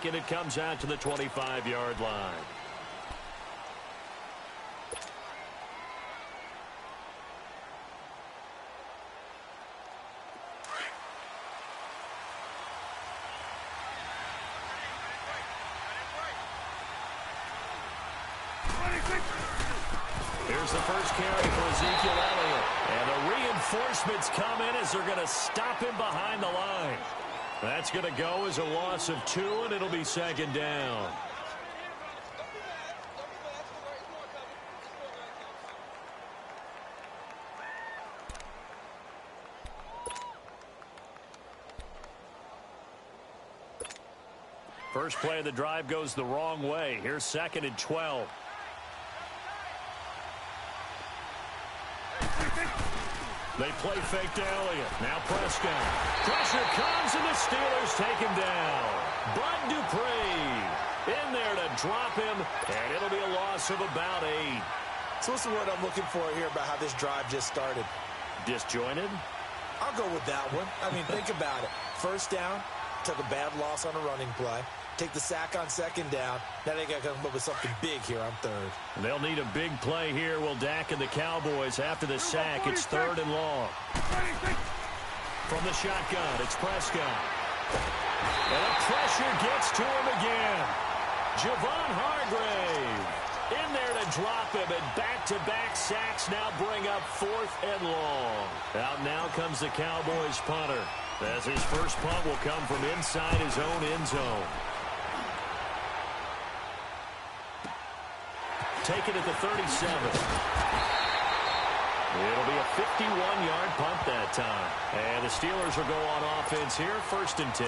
and it comes out to the 25-yard line. Here's the first carry for Ezekiel Elliott. And the reinforcements come in as they're going to stop him behind the line. That's going to go as a loss of 2, and it'll be second down. First play of the drive goes the wrong way. Here's 2nd and 12. They play fake to Elliott. Now Prescott. Pressure comes, and the Steelers take him down. Bud Dupree in there to drop him, and it'll be a loss of about 8. So what's the word I'm looking for here about how this drive just started? Disjointed? I'll go with that one. I mean, think about it. First down, took a bad loss on a running play. Take the sack on 2nd down. Now they got to come up with something big here on 3rd. They'll need a big play here. Will Dak and the Cowboys after the sack. It's 3rd and long. From the shotgun, it's Prescott. And the pressure gets to him again. Javon Hargrave in there to drop him, and back-to-back sacks now bring up 4th and long. Out now comes the Cowboys punter, as his first punt will come from inside his own end zone. Taken at the 37. It'll be a 51-yard punt that time. And the Steelers will go on offense here, 1st and 10.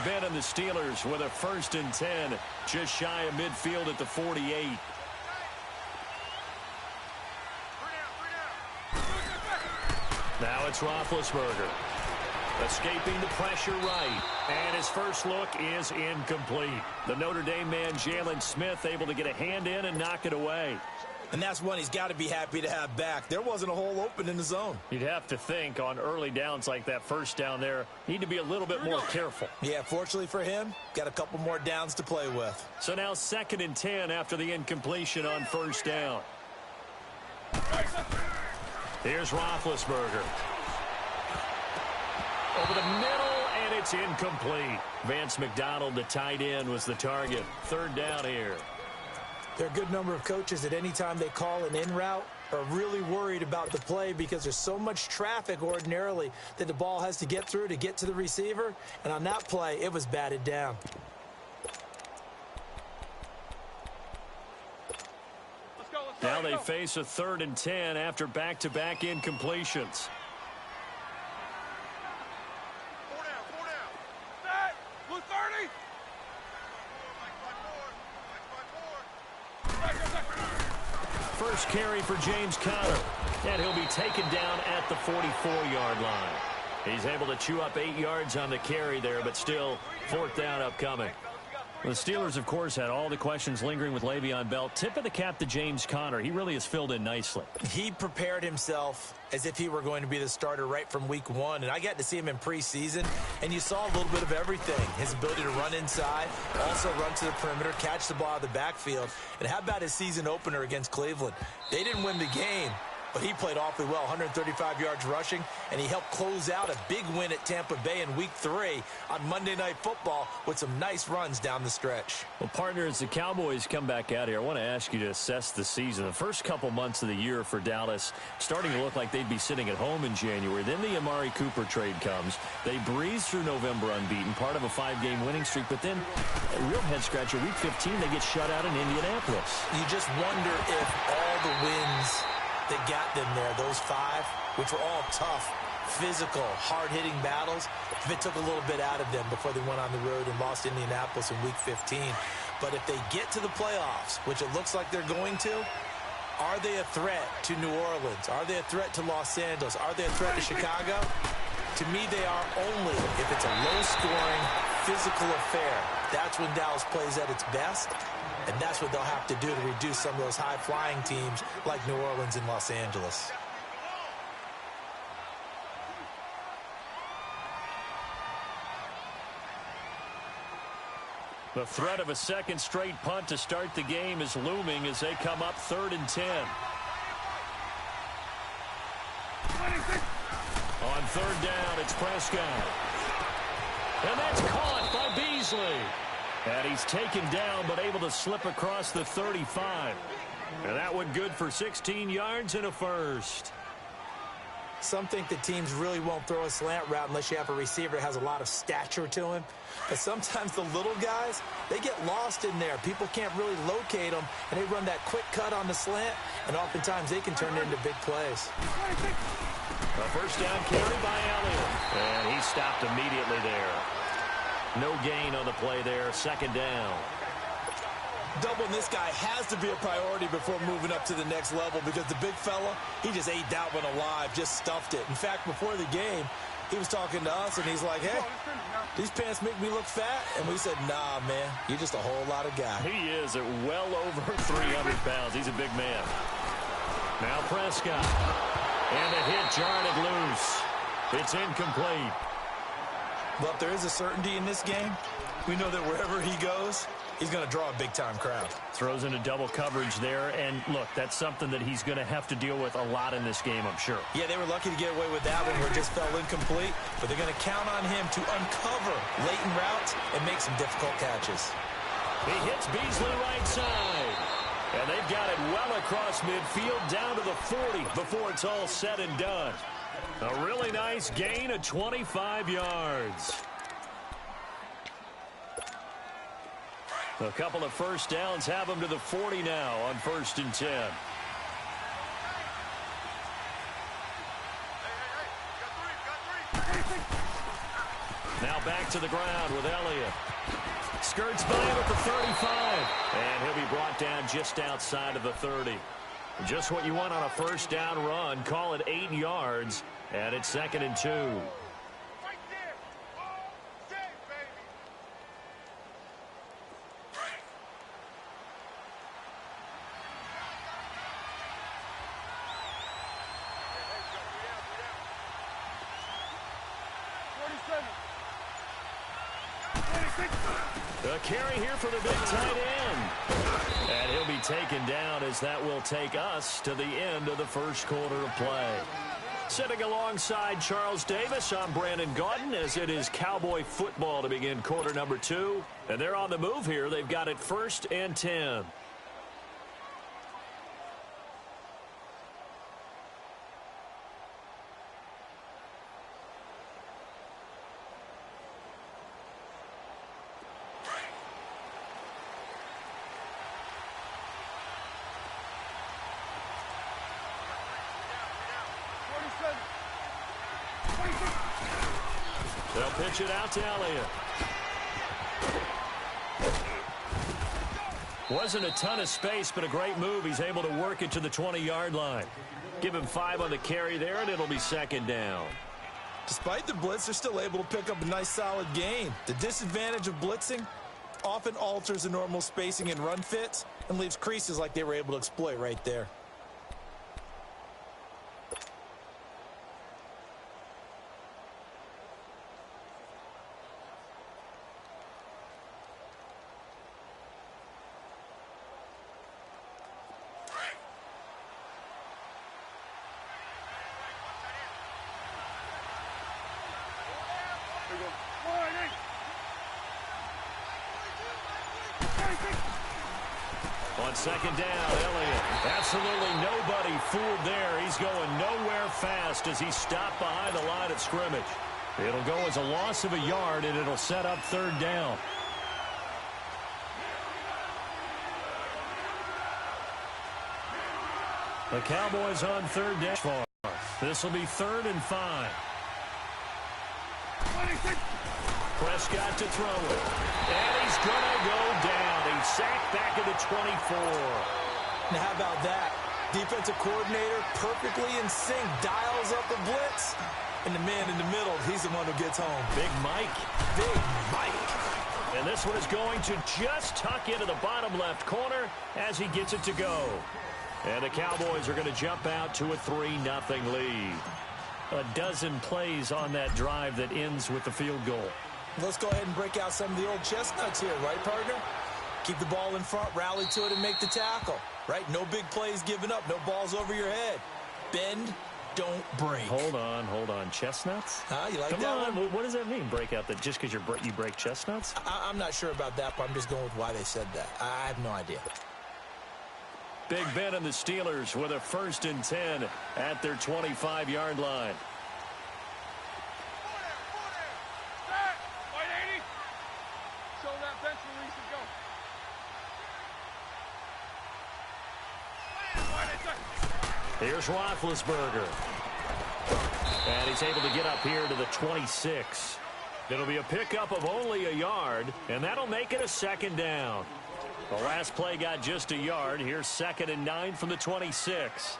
Ben and the Steelers with a 1st and 10, just shy of midfield at the 48. Now it's Roethlisberger. Escaping the pressure right. And his first look is incomplete. The Notre Dame man, Jalen Smith, able to get a hand in and knock it away. And that's one he's got to be happy to have back. There wasn't a hole open in the zone. You'd have to think on early downs like that first down there, need to be a little bit more careful. Yeah, fortunately for him, got a couple more downs to play with. So now 2nd and 10 after the incompletion on 1st down. Here's Roethlisberger. Over the middle, and it's incomplete. Vance McDonald, the tight end, was the target. 3rd down here. There are a good number of coaches that any time they call an in route are really worried about the play because there's so much traffic ordinarily that the ball has to get through to get to the receiver. And on that play, it was batted down. Now they face a 3rd and 10 after back-to-back incompletions. Four down. Set. Blue 30. First carry for James Conner, and he'll be taken down at the 44-yard line. He's able to chew up 8 yards on the carry there, but still 4th down upcoming. The Steelers, of course, had all the questions lingering with Le'Veon Bell. Tip of the cap to James Conner. He really has filled in nicely. He prepared himself as if he were going to be the starter right from week 1. And I got to see him in preseason, and you saw a little bit of everything. His ability to run inside, also run to the perimeter, catch the ball out of the backfield. And how about his season opener against Cleveland? They didn't win the game, but he played awfully well, 135 yards rushing, and he helped close out a big win at Tampa Bay in Week 3 on Monday Night Football with some nice runs down the stretch. Well, partner, as the Cowboys come back out here, I want to ask you to assess the season. The first couple months of the year for Dallas starting to look like they'd be sitting at home in January. Then the Amari Cooper trade comes. They breeze through November unbeaten, part of a 5-game winning streak, but then a real head-scratcher, Week 15, they get shut out in Indianapolis. You just wonder if all the wins that got them there, those 5, which were all tough, physical, hard-hitting battles, if it took a little bit out of them before they went on the road and lost Indianapolis in Week 15. But if they get to the playoffs, which it looks like they're going to, are they a threat to New Orleans? Are they a threat to Los Angeles? Are they a threat to Chicago? To me, they are only if it's a low-scoring, physical affair. That's when Dallas plays at its best, and that's what they'll have to do to reduce some of those high-flying teams like New Orleans and Los Angeles. The threat of a second straight punt to start the game is looming as they come up 3rd and 10. On 3rd down, it's Prescott. And that's caught by Beasley. And he's taken down but able to slip across the 35. And that one good for 16 yards and a first. Some think that teams really won't throw a slant route unless you have a receiver that has a lot of stature to him. But sometimes the little guys, they get lost in there. People can't really locate them, and they run that quick cut on the slant, and oftentimes they can turn it into big plays. A first down carry by Elliott. And he stopped immediately there. No gain on the play there. 2nd down. Doubling this guy has to be a priority before moving up to the next level because the big fella, he just ate that one alive, just stuffed it. In fact, before the game, he was talking to us, and he's like, hey, these pants make me look fat. And we said, nah, man, you're just a whole lot of guy. He is at well over 300 pounds. He's a big man. Now Prescott. And a hit jarred it loose. It's incomplete. But there is a certainty in this game. We know that wherever he goes, he's going to draw a big-time crowd. Throws into double coverage there. And, look, that's something that he's going to have to deal with a lot in this game, I'm sure. Yeah, they were lucky to get away with that one where it just fell incomplete. But they're going to count on him to uncover latent routes and make some difficult catches. He hits Beasley right side. And they've got it well across midfield down to the 40 before it's all said and done. A really nice gain of 25 yards. A couple of first downs have them to the 40 now on 1st and 10. Now back to the ground with Elliott. Skirts by him at the 35. And he'll be brought down just outside of the 30. Just what you want on a first down run. Call it 8 yards. And it's 2nd and 2. A carry here for the big tight end. And he'll be taken down as that will take us to the end of the first quarter of play. Sitting alongside Charles Davis, I'm Brandon Gaudin as it is Cowboy football to begin quarter number 2. And they're on the move here. They've got it 1st and 10. They'll pitch it out to Elliott. Wasn't a ton of space, but a great move. He's able to work it to the 20-yard line. Give him 5 on the carry there, and it'll be 2nd down. Despite the blitz, they're still able to pick up a nice, solid gain. The disadvantage of blitzing often alters the normal spacing and run fits and leaves creases like they were able to exploit right there. On 2nd down, Elliott. Absolutely nobody fooled there. He's going nowhere fast as he's stopped behind the line of scrimmage. It'll go as a loss of a yard, and it'll set up 3rd down. The Cowboys on 3rd down. This will be 3rd and 5. Prescott to throw it. And he's going to go down. He's sacked back at the 24. Now, how about that? Defensive coordinator perfectly in sync, dials up the blitz. And the man in the middle, he's the one who gets home. Big Mike. Big Mike. And this one is going to just tuck into the bottom left corner as he gets it to go. And the Cowboys are going to jump out to a 3-0 lead. A dozen plays on that drive that ends with the field goal. Let's go ahead and break out some of the old chestnuts here, right, partner? Keep the ball in front, rally to it, and make the tackle, right? No big plays given up, no balls over your head. Bend, don't break. Hold on. Chestnuts? You like Come that on. one? What does that mean, break out? That just because you break chestnuts? I'm not sure about that, but I'm just going with why they said that. I have no idea. Big Ben and the Steelers with a 1st and 10 at their 25-yard line. Here's Roethlisberger. And he's able to get up here to the 26. It'll be a pickup of only a yard, and that'll make it a 2nd down. The last play got just a yard. Here's 2nd and 9 from the 26.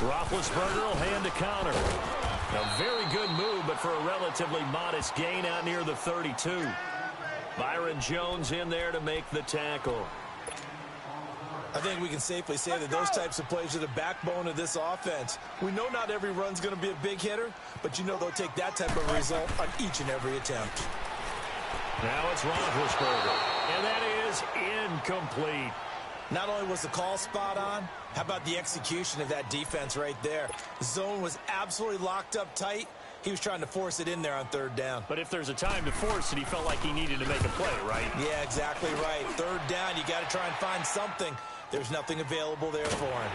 Roethlisberger will hand the counter. A very good move, but for a relatively modest gain out near the 32. Byron Jones in there to make the tackle. I think we can safely say that those types of plays are the backbone of this offense. We know not every run's going to be a big hitter, but you know they'll take that type of result on each and every attempt. Now it's Roethlisberger, and that is incomplete. Not only was the call spot on, how about the execution of that defense right there? The zone was absolutely locked up tight. He was trying to force it in there on 3rd down. But if there's a time to force it, he felt like he needed to make a play, right? Yeah, exactly right. 3rd down, you got to try and find something. There's nothing available there for him.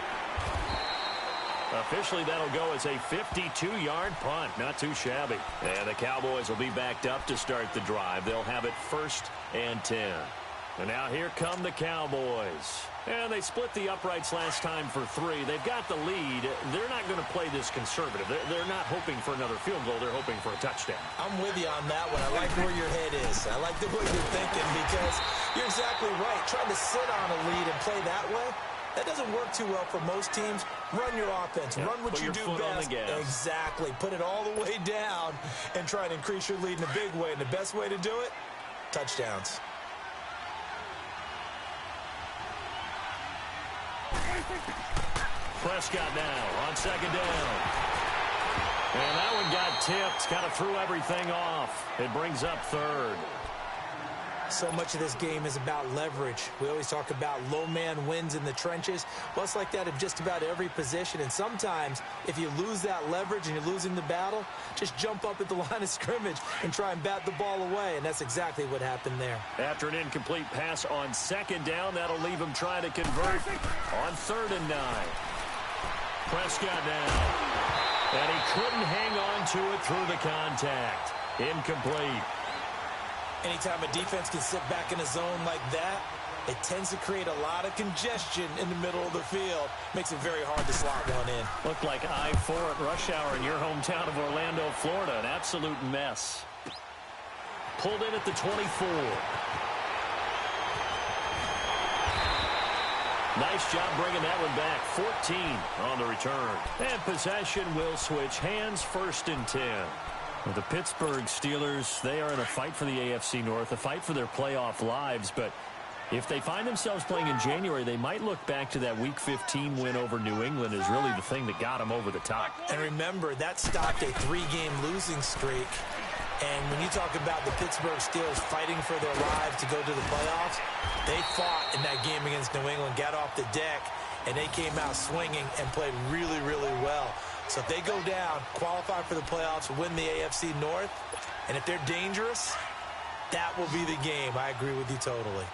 Officially, that'll go as a 52-yard punt. Not too shabby. And the Cowboys will be backed up to start the drive. They'll have it 1st and 10. And now here come the Cowboys. And they split the uprights last time for 3. They've got the lead. They're not going to play this conservative. They're not hoping for another field goal. They're hoping for a touchdown. I'm with you on that one. I like where your head is. I like the way you're thinking because you're exactly right. Trying to sit on a lead and play that way, that doesn't work too well for most teams. Run your offense. Run what you do best. Exactly. Put it all the way down and try and increase your lead in a big way. And the best way to do it, touchdowns. Prescott now on 2nd down. And that one got tipped. Kind of threw everything off. It brings up 3rd. So much of this game is about leverage. We always talk about low man wins in the trenches. Well, it's like that in just about every position. And sometimes, if you lose that leverage and you're losing the battle, just jump up at the line of scrimmage and try and bat the ball away. And that's exactly what happened there. After an incomplete pass on 2nd down, that'll leave him trying to convert on 3rd and 9. Prescott now. And he couldn't hang on to it through the contact. Incomplete. Anytime a defense can sit back in a zone like that, it tends to create a lot of congestion in the middle of the field. Makes it very hard to slot one in. Looked like I-4 at rush hour in your hometown of Orlando, Florida. An absolute mess. Pulled in at the 24. Nice job bringing that one back. 14 on the return. And possession will switch hands. 1st and 10. Well, the Pittsburgh Steelers, they are in a fight for the AFC North, a fight for their playoff lives. But if they find themselves playing in January, they might look back to that Week 15 win over New England as really the thing that got them over the top. And remember, that stopped a 3-game losing streak. And when you talk about the Pittsburgh Steelers fighting for their lives to go to the playoffs, they fought in that game against New England, got off the deck, and they came out swinging and played really, really well. So if they go down, qualify for the playoffs, win the AFC North, and if they're dangerous, that will be the game. I agree with you totally.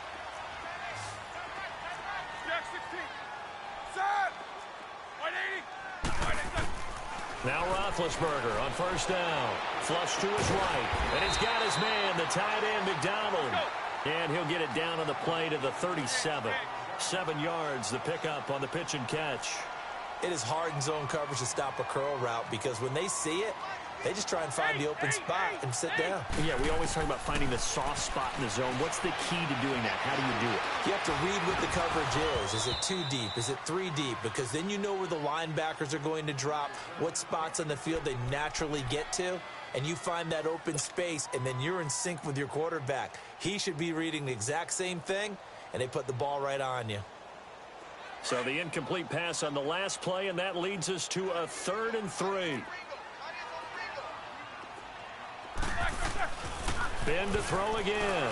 Now Roethlisberger on 1st down. Flush to his right. And he's got his man, the tight end, McDonald. And he'll get it down on the play to the 37. 7 yards, the pickup on the pitch and catch. It is hard in zone coverage to stop a curl route because when they see it, They just try and find the open spot and sit down. Yeah, we always talk about finding the soft spot in the zone. What's the key to doing that? How do you do it? You have to read what the coverage is. Is it 2 deep? Is it 3 deep? Because then you know where the linebackers are going to drop, what spots on the field they naturally get to, and you find that open space, and then you're in sync with your quarterback. He should be reading the exact same thing, and they put the ball right on you. So the incomplete pass on the last play, and that leads us to a 3rd and 3. Ben to throw again.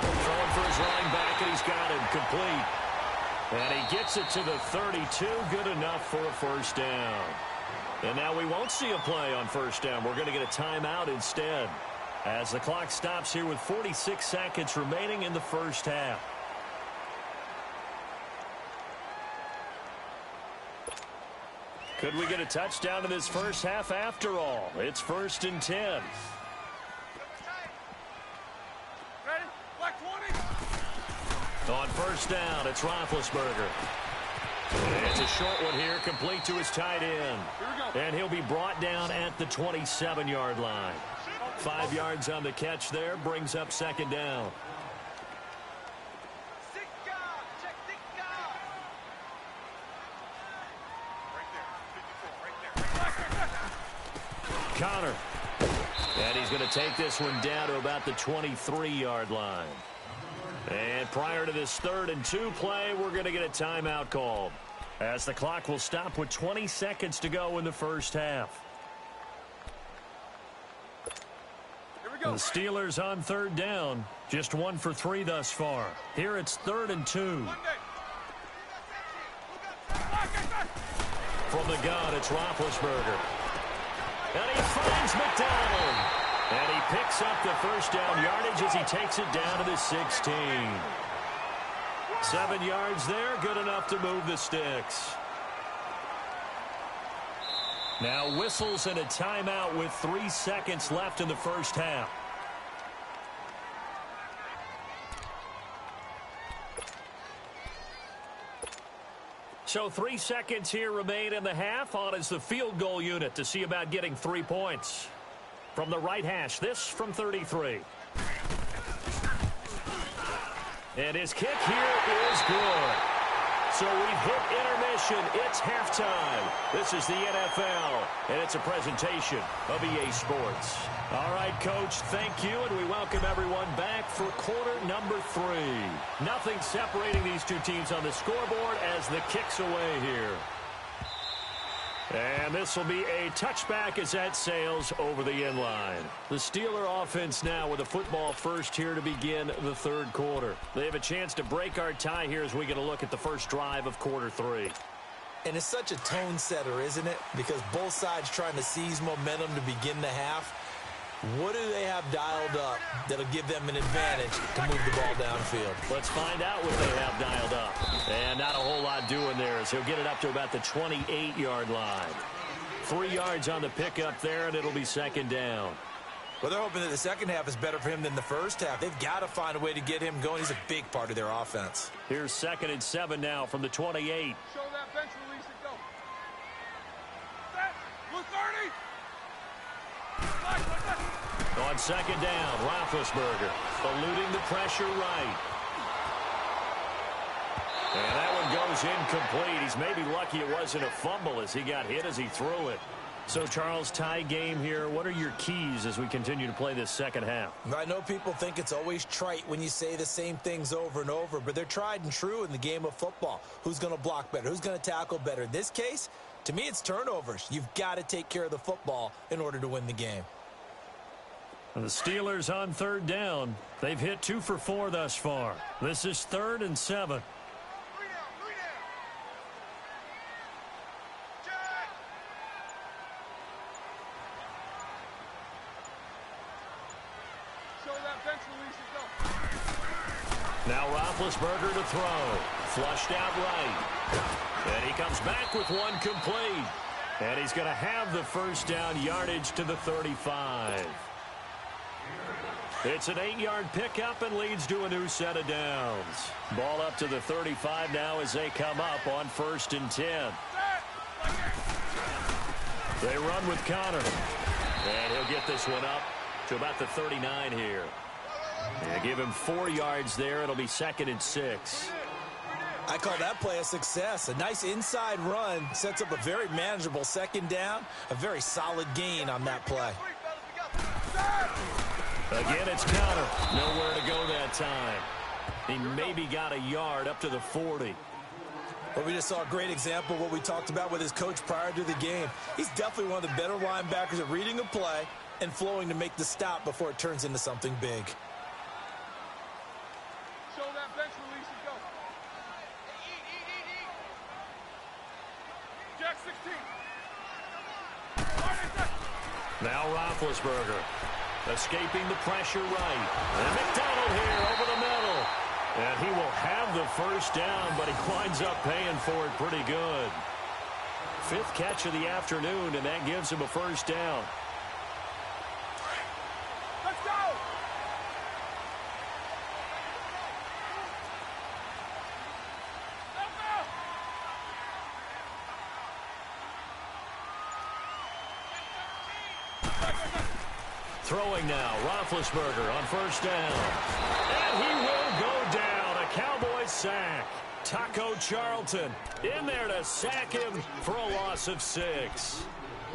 Throwing for his running back, and he's got him complete. And he gets it to the 32. Good enough for a first down. And now we won't see a play on first down. We're going to get a timeout instead, as the clock stops here with 46 seconds remaining in the first half. Could we get a touchdown in this first half after all? It's 1st and 10. Ready? Black 20. On first down, it's Roethlisberger. It's a short one here, complete to his tight end. And he'll be brought down at the 27-yard line. 5 yards on the catch there, brings up 2nd down. Connor. And he's going to take this one down to about the 23-yard line. And prior to this 3rd and 2 play, we're going to get a timeout called, as the clock will stop with 20 seconds to go in the first half. Here we go. The Steelers on 3rd down, just 1 for 3 thus far. Here it's 3rd and 2. From the gun, it's Roethlisberger. And he finds McDonald. And he picks up the first down yardage as he takes it down to the 16. 7 yards there, good enough to move the sticks. Now whistles and a timeout with 3 seconds left in the first half. So 3 seconds here remain in the half. On is the field goal unit to see about getting 3 points. From the right hash, this from 33. And his kick here is good. So we've hit intermission. It's halftime. This is the NFL, and it's a presentation of EA Sports. All right, Coach, thank you, and we welcome everyone back for quarter number 3. Nothing separating these two teams on the scoreboard as the kick's away here. And this will be a touchback as that sails over the end line. The Steeler offense now with a football first here to begin the 3rd quarter. They have a chance to break our tie here as we get a look at the first drive of quarter 3. And it's such a tone setter, isn't it? Because both sides trying to seize momentum to begin the half. What do they have dialed up that'll give them an advantage to move the ball downfield? Let's find out what they have dialed up. And not a whole lot doing there as he'll get it up to about the 28-yard line. 3 yards on the pickup there, and it'll be 2nd down. Well, they're hoping that the second half is better for him than the first half. They've got to find a way to get him going. He's a big part of their offense. Here's 2nd and 7 now from the 28. Show that bench release and go. Set. Blue 30. On 2nd down, Roethlisberger eluding the pressure right. And that one goes incomplete. He's maybe lucky it wasn't a fumble as he got hit as he threw it. So, Charles, tie game here. What are your keys as we continue to play this second half? I know people think it's always trite when you say the same things over and over, but they're tried and true in the game of football. Who's going to block better? Who's going to tackle better? In this case, to me, it's turnovers. You've got to take care of the football in order to win the game. And the Steelers on 3rd down. They've hit 2 for 4 thus far. This is 3rd and 7. Now Roethlisberger to throw. Flushed out right. And he comes back with one complete. And he's going to have the first down yardage to the 35. It's an 8-yard pickup and leads to a new set of downs. Ball up to the 35 now as they come up on 1st and 10. They run with Connor. And he'll get this one up to about the 39 here. Yeah, give him 4 yards there. It'll be 2nd and 6. I call that play a success. A nice inside run sets up a very manageable 2nd down. A very solid gain on that play. Again, it's Connor. Nowhere to go that time. He maybe got a yard up to the 40. Well, we just saw a great example of what we talked about with his coach prior to the game. He's definitely one of the better linebackers at reading a play and flowing to make the stop before it turns into something big. Show that bench release and go. Jack 16. Now Roethlisberger escaping the pressure right. And McDonald here over the middle. And he will have the first down, but he winds up paying for it pretty good. 5th catch of the afternoon, and that gives him a first down. Let's go. Throwing now, Roethlisberger on first down. And he will go down. A Cowboys sack. Taco Charlton in there to sack him for a loss of 6.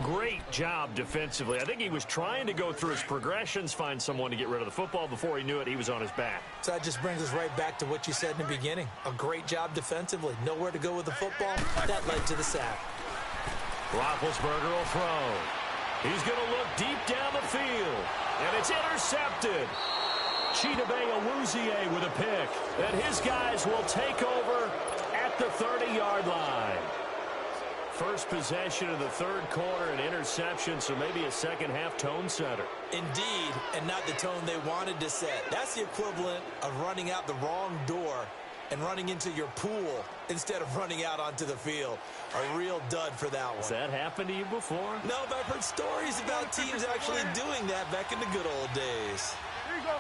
Great job defensively. I think he was trying to go through his progressions, find someone to get rid of the football. Before he knew it, he was on his back. So that just brings us right back to what you said in the beginning. A great job defensively. Nowhere to go with the football. That led to the sack. Roethlisberger will throw. He's going to look deep down the field. And it's intercepted. Chidobe Awuzie with a pick. And his guys will take over at the 30-yard line. First possession of the 3rd quarter, an interception, so maybe a second-half tone setter. Indeed, and not the tone they wanted to set. That's the equivalent of running out the wrong door and running into your pool instead of running out onto the field. A real dud for that one. Has that happened to you before? No, but I've heard stories about teams actually doing that back in the good old days. Here you go.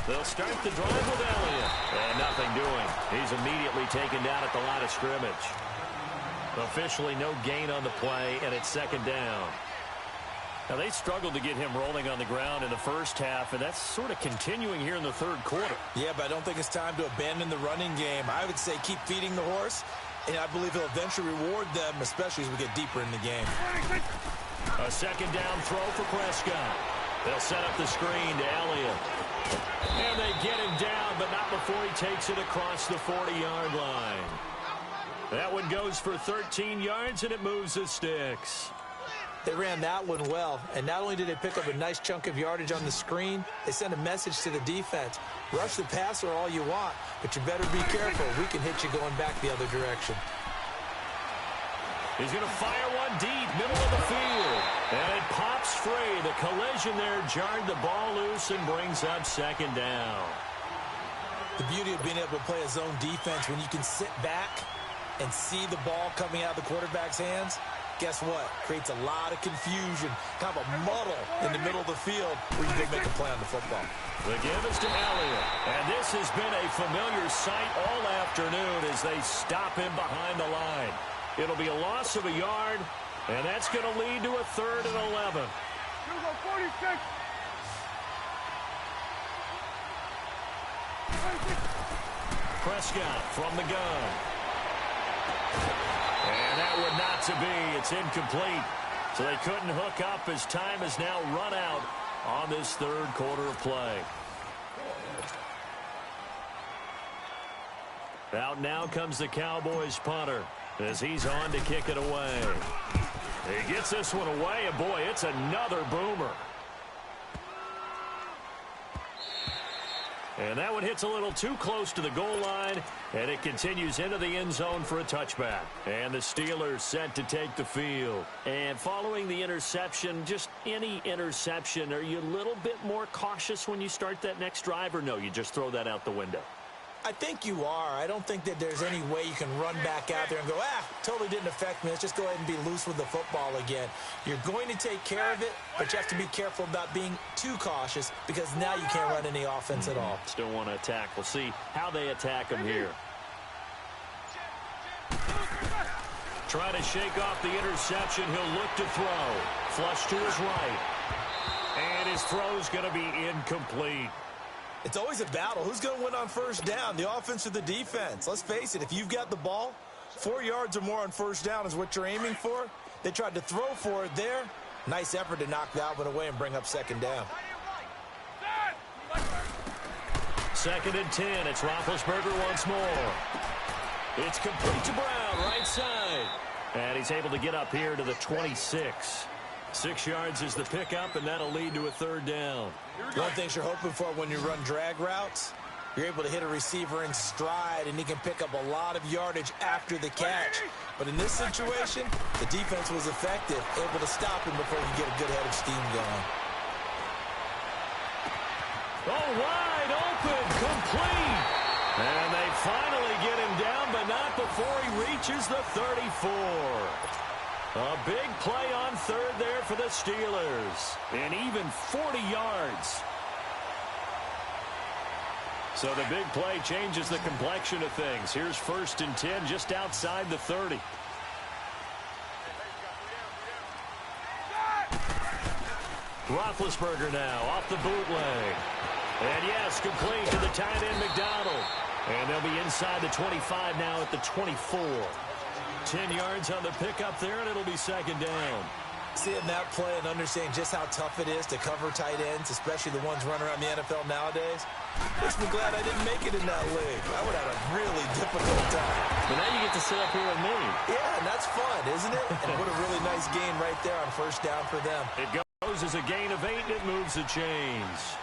They'll start the drive with Elliott. And nothing doing. He's immediately taken down at the line of scrimmage. Officially no gain on the play, and it's 2nd down. Now, they struggled to get him rolling on the ground in the first half, and that's sort of continuing here in the 3rd quarter. Yeah, but I don't think it's time to abandon the running game. I would say keep feeding the horse, and I believe he'll eventually reward them, especially as we get deeper in the game. A 2nd down throw for Prescott. They'll set up the screen to Elliott. And they get him down, but not before he takes it across the 40-yard line. That one goes for 13 yards, and it moves the sticks. They ran that one well, and not only did they pick up a nice chunk of yardage on the screen, they sent a message to the defense. Rush the passer all you want, but you better be careful. We can hit you going back the other direction. He's going to fire one deep, middle of the field. And it pops free. The collision there jarred the ball loose and brings up 2nd down. The beauty of being able to play a zone defense when you can sit back and see the ball coming out of the quarterback's hands, guess what? Creates a lot of confusion, kind of a muddle in the middle of the field where you can go make a play on the football. The give is to Elliott. And this has been a familiar sight all afternoon as they stop him behind the line. It'll be a loss of a yard, and that's going to lead to a 3rd and 11. Here we go, 46. Prescott from the gun. And that would not to be. It's incomplete. So they couldn't hook up as time is now run out on this 3rd quarter of play. Out now comes the Cowboys punter as he's on to kick it away. He gets this one away, and boy, it's another boomer. And that one hits a little too close to the goal line, and it continues into the end zone for a touchback. And the Steelers set to take the field. And following the interception, just any interception, are you a little bit more cautious when you start that next drive, or no, you just throw that out the window? I think you are. I don't think that there's any way you can run back out there and go, totally didn't affect me. Let's just go ahead and be loose with the football again. You're going to take care of it, but you have to be careful about being too cautious because now you can't run any offense at all. Still want to attack. We'll see how they attack him here. Trying to shake off the interception. He'll look to throw. Flush to his right. And his throw's going to be incomplete. It's always a battle. Who's going to win on first down, the offense or the defense? Let's face it, if you've got the ball, 4 yards or more on first down is what you're aiming for. They tried to throw for it there. Nice effort to knock that one away and bring up second down. 2nd and 10. It's Roethlisberger once more. It's complete to Brown, right side. And he's able to get up here to the 26. 6 yards is the pickup, and that'll lead to a 3rd down. One of the things you're hoping for when you run drag routes, you're able to hit a receiver in stride, and he can pick up a lot of yardage after the catch. But in this situation, the defense was effective, able to stop him before he get a good head of steam going. Oh, wide open, complete. And they finally get him down, but not before he reaches the 34. A big play on 3rd there for the Steelers. And even 40 yards. So the big play changes the complexion of things. Here's 1st and 10 just outside the 30. Roethlisberger now off the bootleg. And yes, complete to the tight end McDonald. And they'll be inside the 25 now at the 24. 10 yards on the pickup there, and it'll be 2nd down. Seeing that play and understanding just how tough it is to cover tight ends, especially the ones running around the NFL nowadays, makes me glad I didn't make it in that league. I would have a really difficult time. But now you get to sit up here with me. Yeah, and that's fun, isn't it? And what a really nice gain right there on first down for them. It goes as a gain of 8, and it moves the chains.